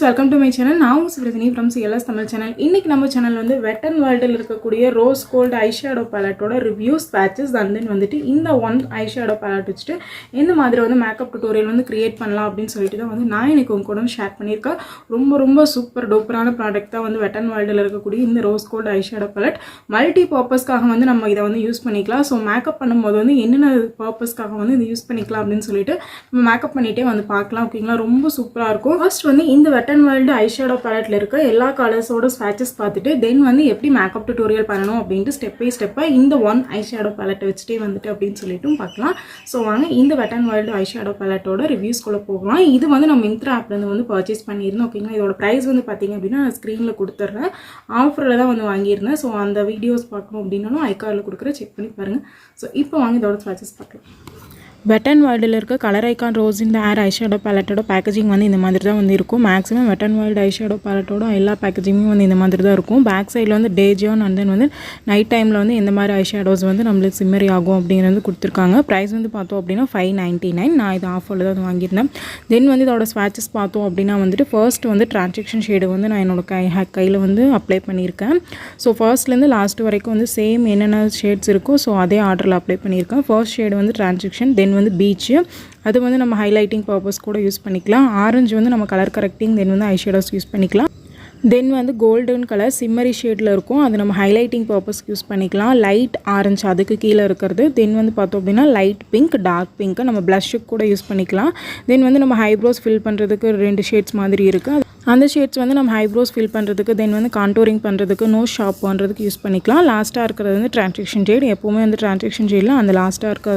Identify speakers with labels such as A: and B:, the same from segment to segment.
A: welcome to my channel. நான் உங்க Suprajini from CLS Tamil channel. இன்னைக்கு நம்ம சேனல்ல வந்து Wet n Wildல இருக்கக்கூடிய ரோஸ் கோல்ட் ஐஷேடோ palette-ஓட ரிவ்யூஸ் பேட்சஸ் and then வந்துட்டு இந்த ஒன் ஐஷேடோ palette வச்சிட்டு இந்த மாதிரி வந்து மேக்கப் டுட்டோரியல் வந்து கிரியேட் பண்ணலாம் அப்படினு சொல்லிட்டு தான் வந்து நான் இன்னைக்கு உங்க கூட ஷேர் பண்ணிருக்கேன். ரொம்ப சூப்பர் டூப்பரான ப்ராடக்ட் தான் வந்து Wet n Wildல இருக்கக்கூடிய இந்த rose gold eyeshadow palette. Multi பர்பஸ்க்காக வந்து நம்ம இத வந்து யூஸ் பண்ணிக்கலாம். சோ மேக்கப் பண்ணும்போது வந்து என்னென்ன பர்பஸ்க்காக வந்து இத யூஸ் பண்ணிக்கலாம் அப்படினு சொல்லிட்டு நம்ம மேக்கப் பண்ணிட்டே வந்து பார்க்கலாம். ஓகேங்களா? ரொம்ப சூப்பரா இருக்கும். ஃபர்ஸ்ட் வந்து இந்த Wet n Wild eyeshadow palette இருக்க எல்லா கலர்ஸோட ஸ்வாட்சஸ் பார்த்துட்டு தென் வந்து எப்படி மேக்கப் டுட்டோரியல் பண்ணணும் அப்படினு ஸ்டெப் பை ஸ்டெப்பா இந்த ஒன் ஐஷேடோ palette வச்சிட்டே வந்துட்டு அப்படினு சொல்லிட்டு பார்க்கலாம். சோ வாங்க இந்த Wet n Wild ஐஷேடோ palette-ஓட ரிவ்யூஸ் குள்ள போகலாம். இது வந்து நான் மிந்த்ரா ஆப்ல இருந்து வந்து பர்ச்சேஸ் பண்ணியிருந்தேன். ஓகேங்களா? இதோட பிரைஸ் வந்து பாத்தீங்க அப்படினா ஸ்கிரீன்ல கொடுத்துறேன். ஆஃபர்ல தான் வந்து வாங்கியிருந்தேன். சோ அந்த வீடியோஸ் பார்க்கணும் அப்படினாலும் ஐ கார்ட்ல கொடுக்குறேன், செக் பண்ணி பாருங்க. சோ இப்போ வாங்க இதோட ஸ்வாட்சஸ் பார்க்கலாம். Wet n Wild இருக்க கலர் ஐகான் ரோஸ் இந்த ஏர் ஐஷேடோ பேலட்டோட பேக்கேஜிங் வந்து இந்த மாதிரி தான் வந்து இருக்கும். Maximum Wet n Wild eyeshadow பேலட்டோட எல்லா பேக்கேஜிங்கும் வந்து இந்த மாதிரி தான் இருக்கும். பேக் சைடில் வந்து டே ஜான் அண்ட் தென் வந்து நைட் டைமில் வந்து எந்த மாதிரி ஐஷேடோஸ் வந்து நம்மளுக்கு சிம்மரி ஆகும் அப்படிங்கிறது கொடுத்துருக்காங்க. ப்ரைஸ் வந்து பார்த்தோம் அப்படின்னா $5.99. நான் இது ஆஃபரில் தான் வாங்கியிருந்தேன். தென் வந்து இதோட ஸ்வாட்சஸ் பார்த்தோம் அப்படின்னா வந்துட்டு ஃபர்ஸ்ட் வந்து டிரான்சாக்ஷன் ஷேடு வந்து நான் என்னோட கையில் வந்து அப்ளை பண்ணியிருக்கேன். ஸோ ஃபர்ஸ்ட்லேருந்து லாஸ்ட் வரைக்கும் வந்து சேம் என்னென்ன ஷேட்ஸ் இருக்கோ ஸோ அதே ஆர்டரில் அப்ளை பண்ணியிருக்கேன். ஃபர்ஸ்ட் ஷேடு வந்து டிரான்சாக்ஷன், தென் வந்து பீச், அது வந்து நம்ம ஹைலைட்டிங் பர்பஸ் கூட யூஸ் பண்ணிக்கலாம். ஆரஞ்சு வந்து நம்ம கலர் கரெக்டிங், தென் வந்து ஐஷேடோஸ் யூஸ் பண்ணிக்கலாம். தென் வந்து கோல்டன் கலர் சிம்மரி ஷேடில் இருக்கும், அது நம்ம ஹைலைட்டிங் பர்பஸ்க்கு யூஸ் பண்ணிக்கலாம். லைட் ஆரஞ்சு அதுக்கு கீழே இருக்கிறது. தென் வந்து பார்த்தோம் அப்படின்னா லைட் பிங்க், டார்க் பிங்க் நம்ம ப்ளஷ்ஷுக்கு கூட யூஸ் பண்ணிக்கலாம். தென் வந்து நம்ம ஹைப்ரோஸ் ஃபில் பண்ணுறதுக்கு 2 ஷேட்ஸ் மாதிரி இருக்குது. அந்த ஷேட்ஸ் வந்து நம்ம ஹைப்ரோஸ் ஃபில் பண்ணுறதுக்கு, தென் வந்து கான்டோரிங் பண்ணுறதுக்கு, நோஸ் ஷார்ப் பண்ணுறதுக்கு யூஸ் பண்ணிக்கலாம். லாஸ்ட்டாக இருக்கிறது வந்து டிரான்சாக்ஷன் ஷேட். எப்போவுமே வந்து டிரான்சாக்ஷன் ஷேடில் அந்த லாஸ்ட்டாக இருக்க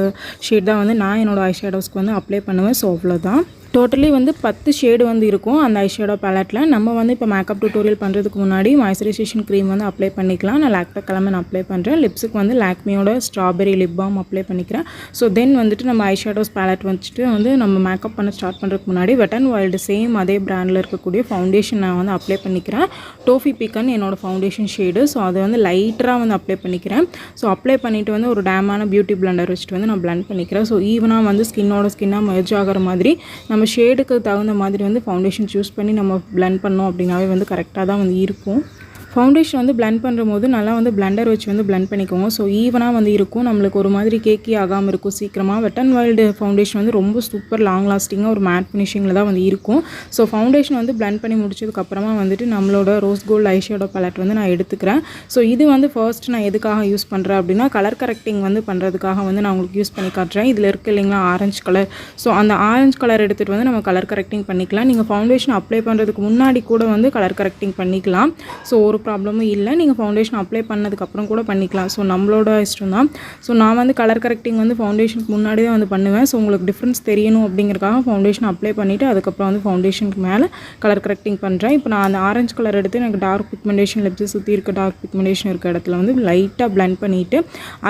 A: ஷேட் தான் வந்து நான் என்னோடய ஐஷேடோஸ்க்கு வந்து அப்ளை பண்ணுவேன். ஸோ அவ்வளோதான். டோட்டலி வந்து 10 ஷேடு வந்து இருக்கும் அந்த ஐஷேடோ பேலட்டில். நம்ம வந்து இப்போ மேக்கப் டுட்டோரியல் பண்ணுறதுக்கு முன்னாடி மாய்ஸ்சரைசேஷன் க்ரீம் வந்து அப்ளை பண்ணிக்கலாம். நான் லாக்டோ கலமன் அப்ளை பண்ணுறேன். லிப்ஸுக்கு வந்து லாக்மியோட ஸ்ட்ராபெரி லிப் பாம் அப்ளை பண்ணிக்கிறேன். ஸோ தென் வந்துட்டு நம்ம ஐஷேடோஸ் பேலட் வச்சுட்டு வந்து நம்ம மேக்கப் பண்ண ஸ்டார்ட் பண்ணுறதுக்கு முன்னாடி Wet n Wild சேம் அதே பிராண்டில் இருக்கக்கூடிய ஃபவுண்டேஷன் நான் வந்து அப்ளை பண்ணிக்கிறேன். டோஃபி பிக்கன் என்னோட ஃபவுண்டேஷன் ஷேடு. ஸோ அதை வந்து லைட்டராக வந்து அப்ளை பண்ணிக்கிறேன். ஸோ அப்ளை பண்ணிவிட்டு வந்து ஒரு டேமான பியூட்டி பிளண்டர் வச்சுட்டு வந்து நான் பிளண்ட் பண்ணிக்கிறேன். ஸோ ஈவனாக வந்து ஸ்கின்னாக மெர்ஜ் ஆகிற மாதிரி நம்ம ஷேடுக்கு தகுந்த மாதிரி வந்து ஃபவுண்டேஷன் சூஸ் பண்ணி நம்ம பிளெண்ட் பண்ணோம் அப்படின்னாவே வந்து கரெக்டாக தான் வந்து இருக்கும். ஃபவுண்டேஷன் வந்து பிளெண்ட் பண்ணும்போது நல்லா வந்து பிளெண்டர் வச்சு வந்து பிளெண்ட் பண்ணிக்கோங்க. ஸோ ஈவனாக வந்து இருக்கும், நம்மளுக்கு ஒரு மாதிரி கேக்கி ஆகாமல் இருக்கும் சீக்கிரமாக. Wet n Wild ஃபவுண்டேஷன் வந்து ரொம்ப சூப்பர் லாங் லாஸ்டிங்காக ஒரு மேட் ஃபினிஷிங்கில் தான் வந்து இருக்கும். ஸோ ஃபவுண்டேஷன் வந்து பிளெண்ட் பண்ணி முடிச்சதுக்கப்புறமா வந்துட்டு நம்மளோட ரோஸ் கோல்ட் ஐஷேடோ பேலட் வந்து நான் எடுத்துக்கிறேன். ஸோ இது வந்து ஃபர்ஸ்ட் நான் எதுக்காக யூஸ் பண்ணுறேன் அப்படின்னா கலர் கரெக்டிங் வந்து பண்ணுறதுக்காக வந்து நான் உங்களுக்கு யூஸ் பண்ணி காட்டுறேன். இதில் இருக்குது இல்லைங்களா ஆரஞ்சு கலர். ஸோ அந்த ஆரஞ்சு கலர் எடுத்துகிட்டு வந்து நம்ம கலர் கரெக்டிங் பண்ணிக்கலாம். நீங்கள் ஃபவுண்டேஷன் அப்ளை பண்ணுறதுக்கு முன்னாடி கூட வந்து கலர் கரெக்டிங் பண்ணிக்கலாம். ஸோ ஒரு ப்ராப்ளமும் இல்லை, நீங்கள் ஃபவுண்டேஷன் அப்ளை பண்ணதுக்கப்புறம் கூட பண்ணிக்கலாம். ஸோ நம்மளோட இஷ்டம் தான். ஸோ நான் வந்து கலர் கரெக்டிங் வந்து ஃபவுண்டேஷனுக்கு முன்னாடி தான் வந்து பண்ணுவேன். ஸோ உங்களுக்கு டிஃப்ரென்ஸ் தெரியணும் அப்படிங்கிறக்காக ஃபவுண்டேஷன் அப்ளை பண்ணிவிட்டு அதுக்கப்புறம் வந்து ஃபவுண்டேஷனுக்கு மேலே கலர் கரெக்டிங் பண்ணுறேன். இப்போ நான் அந்த ஆரஞ்சு கலர் எடுத்து எனக்கு டார்க் பிக்மெண்டேஷன் லிப்ஸை சுற்றி இருக்க டார்க் பிக்மெண்டேஷன் இருக்க இடத்துல வந்து லைட்டாக பிளெண்ட் பண்ணிவிட்டு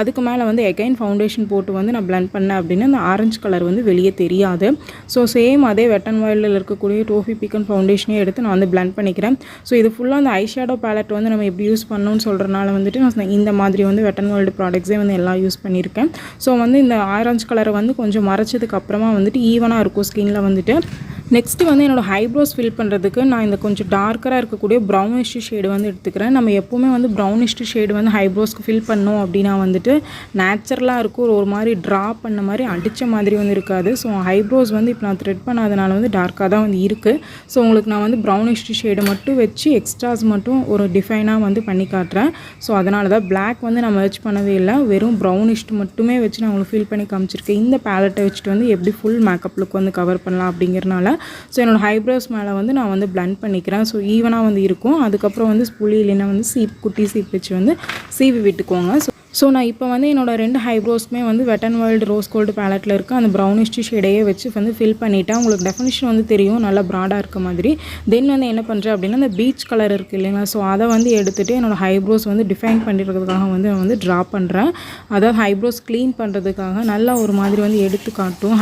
A: அதுக்கு மேலே வந்து எகைன் ஃபவுண்டேஷன் போட்டு வந்து நான் பிளெண்ட் பண்ணேன் அப்படின்னா அந்த ஆரஞ்சு கலர் வந்து வெளியே தெரியாது. ஸோ சேம் அதே Wet n Wild இருக்கக்கூடிய டோஃபி பிக்கன் ஃபவுண்டேஷனே எடுத்து நான் வந்து பிளெண்ட் பண்ணிக்கிறேன். ஸோ இது ஃபுல்லாக அந்த ஐஷேடோ பேலட் வந்து நம்ம எப்படி யூஸ் பண்ணணும்னு சொல்கிறனால வந்துட்டு நான் இந்த மாதிரி வந்து Wet n Wild ப்ராடக்ட்ஸே வந்து எல்லாம் யூஸ் பண்ணியிருக்கேன். ஸோ வந்து இந்த ஆரஞ்சு கலரை வந்து கொஞ்சம் மறைச்சதுக்கு அப்புறமா வந்துட்டு ஈவனாக இருக்கும் ஸ்கின்னில் வந்துட்டு. நெக்ஸ்ட்டு வந்து என்னோடய ஹைப்ரோஸ் ஃபில் பண்ணுறதுக்கு நான் இந்த கொஞ்சம் டார்க்கராக இருக்கக்கூடிய ப்ரௌனிஷ் ஷேடு வந்து எடுத்துக்கிறேன். நம்ம எப்போவுமே வந்து ப்ரௌனிஷ் ஷேடு வந்து ஹைப்ரோஸ்க்கு ஃபில் பண்ணோம் அப்படின்னா வந்துட்டு நேச்சுரலாக இருக்கும், ஒரு மாதிரி ட்ரா பண்ண மாதிரி அடித்த மாதிரி வந்து இருக்காது. ஸோ ஹைப்ரோஸ் வந்து இப்போ நான் த்ரெட் பண்ணாதனால வந்து டார்க்காக தான் வந்து இருக்குது. ஸோ உங்களுக்கு நான் வந்து ப்ரௌனிஷ் ஷேடு மட்டும் வச்சு எக்ஸ்ட்ராஸ் மட்டும் ஒரு டிஃபைனாக வந்து பண்ணி காட்டுறேன். ஸோ அதனால தான் பிளாக் வந்து நான் மெர்ஜ் பண்ணவே இல்லை, வெறும் ப்ரௌனிஷ் மட்டுமே வச்சு நான் உங்களுக்கு ஃபில் பண்ணி காமிச்சிருக்கேன். இந்த பேலட்டை வச்சுட்டு வந்து எப்படி ஃபுல் மேக்கப் லுக் வந்து கவர் பண்ணலாம் அப்படிங்கிறனால ஸோ என்னோடய ஹைப்ரோஸ் மேலே வந்து நான் வந்து பிளெண்ட் பண்ணிக்கிறேன். ஸோ ஈவனாக வந்து இருக்கும். அதுக்கப்புறம் வந்து ஸ்பூலி இல்லைன்னா வந்து குட்டி சீப் வச்சு வந்து சீவி விட்டுக்கோங்க. ஸோ நான் இப்போ வந்து என்னோடய 2 ஹைப்ரோஸ்க்குமே வந்து Wet n Wild rose gold பேலட்டில் இருக்க அந்த ப்ரௌனிஷ் ஷேடையே வச்சு வந்து ஃபில் பண்ணிவிட்டேன். உங்களுக்கு டெஃபினிஷன் வந்து தெரியும், நல்லா ப்ராடாக இருக்க மாதிரி. தென் வந்து என்ன பண்ணுறேன் அப்படின்னா அந்த பீச் கலர் இருக்குது இல்லைங்களா, ஸோ அதை வந்து எடுத்துகிட்டு என்னோடய ஹைப்ரோஸ் வந்து டிஃபைன் பண்ணிடுறதுக்காக வந்து நான் வந்து ட்ரா பண்ணுறேன். அதாவது ஹைப்ரோஸ் க்ளீன் பண்ணுறதுக்காக நல்லா ஒரு மாதிரி வந்து எடுத்து காட்டும்.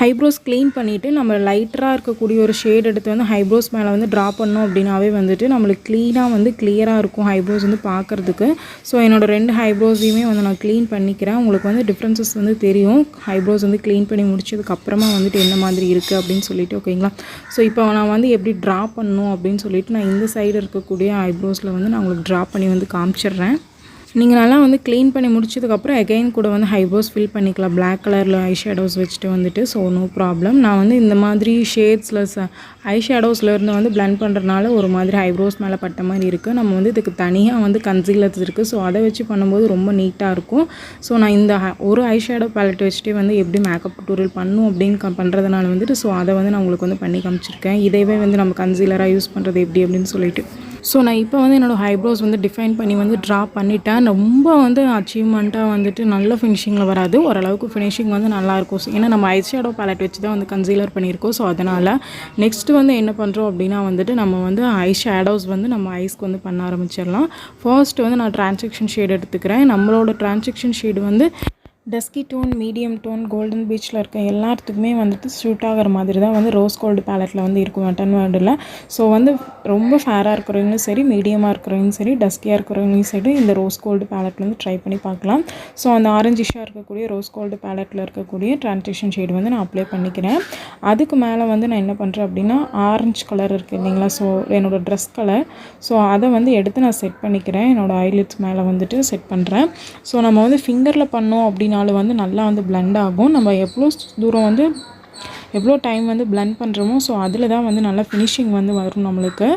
A: ஐப்ரோஸ் க்ளீன் பண்ணிவிட்டு நம்ம லைட்டராக இருக்கக்கூடிய ஒரு ஷேட் எடுத்து வந்து ஐப்ரோஸ் மேலே வந்து ட்ரா பண்ணோம் அப்படின்னாவே வந்துட்டு நம்மளுக்கு க்ளீனாக வந்து கிளியராக இருக்கும் ஐப்ரோஸ் வந்து பார்க்குறதுக்கு. ஸோ என்னோடய 2 ஐப்ரோஸையுமே வந்து நான் க்ளீன் பண்ணிக்கிறேன். உங்களுக்கு வந்து டிஃப்ரென்சஸ் வந்து தெரியும் ஐப்ரோஸ் வந்து க்ளீன் பண்ணி முடிச்சதுக்கப்புறமா வந்துட்டு என்ன மாதிரி இருக்குது அப்படின்னு சொல்லிட்டு. ஓகேங்களா. ஸோ இப்போ நான் வந்து எப்படி ட்ரா பண்ணணும் அப்படின்னு சொல்லிட்டு நான் இந்த சைடு இருக்கக்கூடிய ஐப்ரோஸில் வந்து நான் உங்களுக்கு ட்ரா பண்ணி வந்து காமிச்சிடுறேன். நீங்கள் நல்லா வந்து க்ளீன் பண்ணி முடிச்சதுக்கப்புறம் எகைன் கூட வந்து ஐப்ரோஸ் ஃபில் பண்ணிக்கலாம் பிளாக் கலரில் ஐஷேடோஸ் வச்சுட்டு வந்துட்டு. So no problem. நான் வந்து இந்த மாதிரி ஷேட்ஸில் ஐஷேடோஸ்லேருந்து வந்து பிளெண்ட் பண்ணுறதுனால ஒரு மாதிரி ஐப்ரோஸ் மேலே பட்ட மாதிரி இருக்குது. நம்ம வந்து இதுக்கு தனியாக வந்து கன்சீலர்ஸ் இருக்குது. ஸோ அதை வச்சு பண்ணும்போது ரொம்ப நீட்டாக இருக்கும். ஸோ நான் இந்த ஒரு ஐஷேடோ பேலட் வச்சுட்டு வந்து எப்படி மேக்கப் டுட்டோரியல் பண்ணும் அப்படின்னு பண்ணுறதுனால வந்துட்டு ஸோ அதை வந்து நான் உங்களுக்கு வந்து பண்ணி காமிச்சிருக்கேன். இதைவே வந்து நம்ம கன்சீலராக யூஸ் பண்ணுறது எப்படி அப்படின்னு சொல்லிட்டு. ஸோ நான் இப்போ வந்து என்னோடய ஐப்ரோஸ் வந்து டிஃபைன் பண்ணி வந்து ட்ரா பண்ணிட்டேன். ரொம்ப வந்து அச்சீவ்மெண்ட்டாக வந்துட்டு நல்ல ஃபினிஷிங்கில் வராது, ஓரளவுக்கு ஃபினிஷிங் வந்து நல்லாயிருக்கும். ஏன்னா நம்ம ஐஷேடோ பேலட் வச்சு தான் வந்து கன்சீலர் பண்ணியிருக்கோம். ஸோ அதனால் நெக்ஸ்ட்டு வந்து என்ன பண்ணுறோம் அப்படின்னா வந்துட்டு நம்ம வந்து ஐஷேடோஸ் வந்து நம்ம ஐஸ்க்கு வந்து பண்ண ஆரம்பிச்சிடலாம். ஃபர்ஸ்ட் வந்து நான் டிரான்சாக்ஷன் ஷேட் எடுத்துக்கிறேன். நம்மளோட டிரான்சாக்ஷன் ஷேடு வந்து dusky tone, medium tone, golden பீச்சில் இருக்க எல்லாத்துக்குமே வந்துட்டு சூட் ஆகிற மாதிரி தான் வந்து ரோஸ் கோல்டு பேலட்டில் வந்து இருக்கும் வெட்டன் வேர்ல்டில். ஸோ வந்து ரொம்ப ஃபேராக இருக்கிறவங்களும் சரி, மீடியமாக இருக்கிறவங்களும் சரி, டஸ்கியாக இருக்கிறவங்களும் சரி இந்த ரோஸ் கோல்டு பேலட்டில் வந்து ட்ரை பண்ணி பார்க்கலாம். ஸோ அந்த ஆரஞ்சிஷாக இருக்கக்கூடிய ரோஸ் கோல்டு பேலட்டில் இருக்கக்கூடிய டிரான்சாக்ஷன் ஷேடு வந்து நான் அப்ளை பண்ணிக்கிறேன். அதுக்கு மேலே வந்து நான் என்ன பண்ணுறேன் அப்படின்னா ஆரஞ்சு கலர் இருக்குது இல்லைங்களா, ஸோ என்னோடய ட்ரெஸ் கலர். ஸோ அதை வந்து எடுத்து நான் செட் பண்ணிக்கிறேன். என்னோடய ஐலிட்ஸ் மேலே வந்துட்டு செட் பண்ணுறேன். ஸோ நம்ம வந்து ஃபிங்கரில் பண்ணோம் அப்படின்னாலும் வந்து நல்லா வந்து பிளெண்ட் ஆகும். நம்ம எவ்வளோ தூரம் வந்து எவ்வளோ டைம் வந்து பிளெண்ட் பண்ணுறோமோ ஸோ அதில் தான் வந்து நல்லா ஃபினிஷிங் வந்து வரும் நம்மளுக்கு.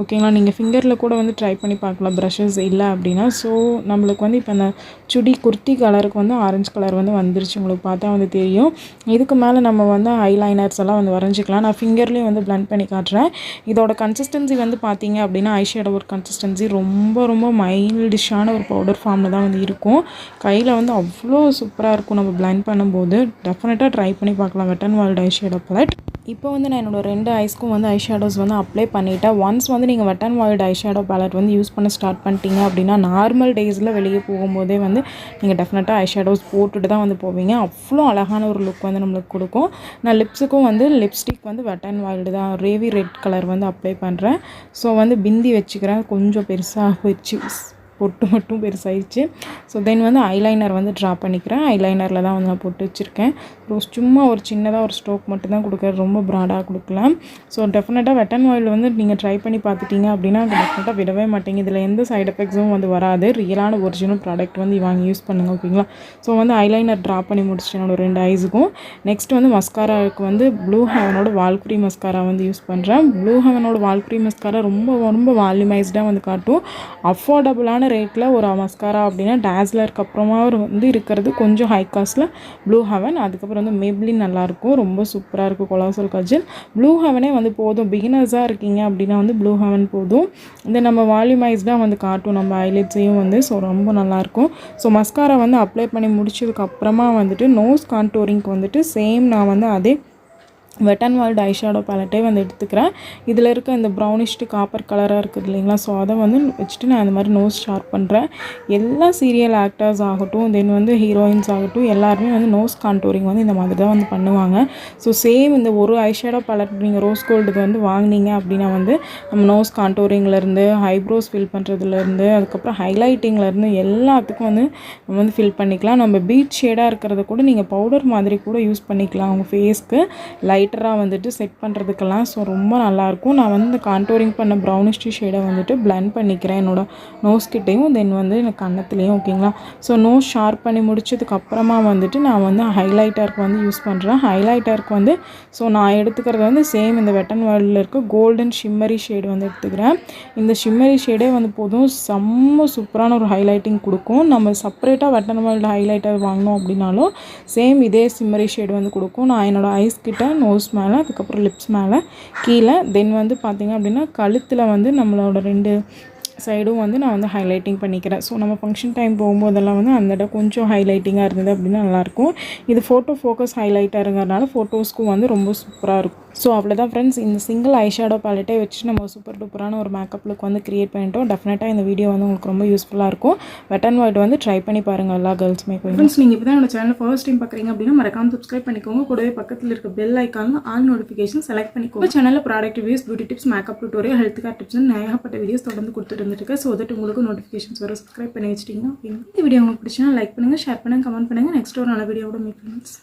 A: ஓகேங்களா. நீங்கள் ஃபிங்கரில் கூட வந்து ட்ரை பண்ணி பார்க்கலாம் ப்ரஷஸ் இல்லை அப்படின்னா. ஸோ நம்மளுக்கு வந்து இப்போ அந்த சுடி குர்த்தி கலருக்கு வந்து ஆரஞ்சு கலர் வந்து வந்துருச்சு, உங்களுக்கு பார்த்தா வந்து தெரியும். இதுக்கு மேலே நம்ம வந்து ஐலைனர்ஸ் எல்லாம் வந்து வரைஞ்சிக்கலாம். நான் ஃபிங்கர்லேயும் வந்து பிளெண்ட் பண்ணி காட்டுறேன். இதோட கன்சிஸ்டன்சி வந்து பார்த்தீங்க அப்படின்னா ஐஷேடோ ஒரு கன்சிஸ்டன்சி ரொம்ப ரொம்ப மைல்டிஷான ஒரு பவுடர் ஃபார்மில் தான் வந்து இருக்கும். கையில் வந்து அவ்வளோ சூப்பராக இருக்கும் நம்ம பிளெண்ட் பண்ணும்போது. டெஃபினட்டாக ட்ரை பண்ணி பார்க்கலாம் வெட்டன் வேர்ல்டு ஐஷேடோ பேலட். இப்போ வந்து நான் என்னோடய 2 ஐஸ்க்கும் வந்து ஐஷேடோஸ் வந்து அப்ளை பண்ணிவிட்டேன். ஒன்ஸ் வந்து நீங்கள் வெட்டன் வேர்ல்டு ஐஷேடோ பேலட் வந்து யூஸ் பண்ண ஸ்டார்ட் பண்ணிட்டீங்க அப்படின்னா நார்மல் டேஸில் வெளியே போகும்போதே வந்து நீங்கள் டெஃபினட்டாக ஐஷேடோஸ் போட்டுட்டு தான் வந்து போவீங்க. அவ்வளோ அழகான ஒரு லுக் வந்து நம்மளுக்கு கொடுக்கும். நான் லிப்ஸுக்கும் வந்து லிப்ஸ்டிக் வந்து வெட்டன் வேர்ல்டு தான் ரேவி ரெட் கலர் வந்து அப்ளை பண்ணுறேன். ஸோ வந்து பிந்தி வச்சுக்கிறேன், கொஞ்சம் பெருசாக வச்சு பொட்டு மட்டும் பெருசாகிடுச்சு. ஸோ தென் வந்து ஐலைனர் வந்து ட்ரா பண்ணிக்கிறேன். ஐலைனரில் தான் வந்து நான் போட்டு வச்சுருக்கேன். சும்மா ஒரு சின்னதாக ஒரு ஸ்ட்ரோக் மட்டும் தான் கொடுக்குறது, ரொம்ப ப்ராடாக கொடுக்கலாம். ஸோ டெஃபினட்டாக வெட்டன் ஆயில் வந்து நீங்கள் ட்ரை பண்ணி பார்த்துட்டீங்க அப்படின்னா டெஃபினட்டாக விடவே மாட்டீங்க. இதில் எந்த சைட் எஃபெக்ட்ஸும் வந்து வராது. ரியலான ஒரிஜினல் ப்ராடக்ட் வந்து வாங்கி யூஸ் பண்ணுங்கள். ஓகேங்களா. ஸோ வந்து ஐலைனர் ட்ரா பண்ணி முடிச்சிட்டு என்னோட 2 ஐஸுக்கும் நெக்ஸ்ட் வந்து மஸ்காராவுக்கு வந்து ப்ளூ ஹெவனோட வால்க்ரீ மஸ்காரா வந்து யூஸ் பண்ணுறேன். ப்ளூ ஹெவனோட வால்க்ரீ மஸ்காரா ரொம்ப ரொம்ப வால்யூமைஸ்டாக வந்து காட்டும். அஃபோர்டபுளான ரேட்டில் ஒரு மஸ்காரா அப்படின்னா டாஸ்லருக்கு அப்புறமா வந்து இருக்கிறது கொஞ்சம் ஹை காஸ்ட்டில் ப்ளூ ஹெவன். அதுக்கப்புறம் வந்து மேப்ளின் நல்லாயிருக்கும், ரொம்ப சூப்பராக இருக்கும் கொலாசல் கஜல். ப்ளூ ஹெவனே வந்து போதும், பிகினர்ஸாக இருக்கீங்க அப்படின்னா வந்து ப்ளூ ஹெவன் போதும். இந்த நம்ம வால்யூமைஸ்டாக வந்து காட்டும் நம்ம ஐலிட்ஸையும் வந்து. ஸோ ரொம்ப நல்லாயிருக்கும். ஸோ மஸ்காரா வந்து அப்ளை பண்ணி முடிச்சதுக்கப்புறமா வந்துட்டு நோஸ் கான்டோரிங்க்கு வந்துட்டு சேம் நான் வந்து அதே வெட்டன் வேர்ல்டு ஐஷேடோ பேலட்டே வந்து எடுத்துக்கிறேன். இதில் இருக்க இந்த ப்ரௌனிஷ்டு காப்பர் கலராக இருக்குது இல்லைங்களா, ஸோ அதை வந்து வச்சுட்டு நான் இந்த மாதிரி நோஸ் ஷார்ப் பண்ணுறேன். எல்லா சீரியல் ஆக்டர்ஸ் ஆகட்டும், தென் வந்து ஹீரோயின்ஸ் ஆகட்டும், எல்லாருமே வந்து நோஸ் கான்டோரிங் வந்து இந்த மாதிரி தான் வந்து பண்ணுவாங்க. ஸோ சேம் இந்த ஒரு ஐஷேடோ பேலட் நீங்கள் ரோஸ் கோல்டுக்கு வந்து வாங்கினீங்க அப்படின்னா வந்து நம்ம நோஸ் கான்டோரிங்லேருந்து ஐப்ரோஸ் ஃபில் பண்ணுறதுலேருந்து அதுக்கப்புறம் ஹைலைட்டிங்லேருந்து எல்லாத்துக்கும் வந்து நம்ம வந்து ஃபில் பண்ணிக்கலாம். நம்ம பீச் ஷேடாக இருக்கிறத கூட நீங்கள் பவுடர் மாதிரி கூட யூஸ் பண்ணிக்கலாம் உங்கள் ஃபேஸ்க்கு லைட்டராக வந்துட்டு செட் பண்ணுறதுக்கெல்லாம். ஸோ ரொம்ப நல்லாயிருக்கும். நான் வந்து கான்டோரிங் பண்ண ப்ரௌனிஷ் ஷேடை வந்துட்டு பிளெண்ட் பண்ணிக்கிறேன் என்னோடய நோஸ்கிட்டையும் தென் வந்து எனக்கு கன்னத்துலேயும். ஓகேங்களா. ஸோ நோஸ் ஷார்ப் பண்ணி முடிச்சதுக்கப்புறமா வந்துட்டு நான் வந்து ஹைலைட்டருக்கு வந்து யூஸ் பண்ணுறேன். ஹைலைட்டருக்கு வந்து ஸோ நான் எடுத்துக்கிறது வந்து சேம் இந்த வெட்டன் வேர்ல்டில் இருக்க கோல்டன் ஷிம்மரி ஷேடு வந்து எடுத்துக்கிறேன். இந்த ஷிம்மரி ஷேடே வந்து போதும், செம்ம சூப்பரான ஒரு ஹைலைட்டிங் கொடுக்கும். நம்ம செப்பரேட்டாக வெட்டன் வேர்ல்டு ஹைலைட்டர் வாங்கினோம் அப்படின்னாலும் சேம் இதே ஷிம்மரி ஷேடு வந்து கொடுக்கும். நான் என்னோடய ஐஸ் கிட்ட நோஸ் மேலே அதுக்கப்புறம் லிப்ஸ் மேலே கீழே தென் வந்து பார்த்திங்க அப்படின்னா கழுத்தில் வந்து நம்மளோட 2 சைடும் வந்து நான் வந்து ஹைலைட்டிங் பண்ணிக்கிறேன். ஸோ நம்ம ஃபங்க்ஷன் டைம் போகும்போதெல்லாம் வந்து அந்த இடம் கொஞ்சம் ஹைலைட்டிங்காக இருந்தது அப்படின்னா நல்லாயிருக்கும். இது ஃபோட்டோ ஃபோக்கஸ் ஹைலைட்டருங்கிறனால ஃபோட்டோஸ்க்கும் வந்து ரொம்ப சூப்பராக இருக்கும். ஸோ அவ்வளோதான் ஃப்ரெண்ட்ஸ், இந்த சிங்கிள் ஐஷேடோ பேலட்டை வச்சு நம்ம சூப்பர் டூப்பரான ஒரு மேக்கப் லுக் வந்து கிரியேட் பண்ணிட்டோம். டெஃபினட்டாக இந்த வீடியோ வந்து உங்களுக்கு ரொம்ப யூஸ்ஃபுல்லாக இருக்கும். வெட் அண்ட் ஒயிட் வந்து ட்ரை பண்ணி பாருங்கள் எல்லா கேர்ள்ஸுமே. ஃப்ரெண்ட்ஸ், நீங்கள் இப்போ தான் என்னோட சேனல் ஃபர்ஸ்ட் டைம் பார்க்குறீங்க அப்படின்னா மறக்காம சப்ஸ்கிரைப் பண்ணிக்கோங்க. கூடவே பக்கத்தில் இருக்க bell icon all notification select பண்ணிக்கோங்க. சேனலில் product reviews, beauty tips, makeup tutorial, health care tips ஏகப்பட்ட வீடியோஸ் தொடர்ந்து கொடுத்துட்டு இருந்துருக்கு. ஸோ தட் உங்களுக்கு நோட்டிஃபிகேஷன்ஸ் வர சப்ஸ்கிரைப் பண்ணி வச்சிட்டிங்கன்னா இந்த வீடியோ உங்களுக்கு பிடிச்சினா லைக் பண்ணுங்கள், ஷேர் பண்ணுங்கள், கமெண்ட் பண்ணுங்கள். நெக்ஸ்ட் ஒரு நல்ல வீடியோவோட மீட் பண்ணுங்கள்.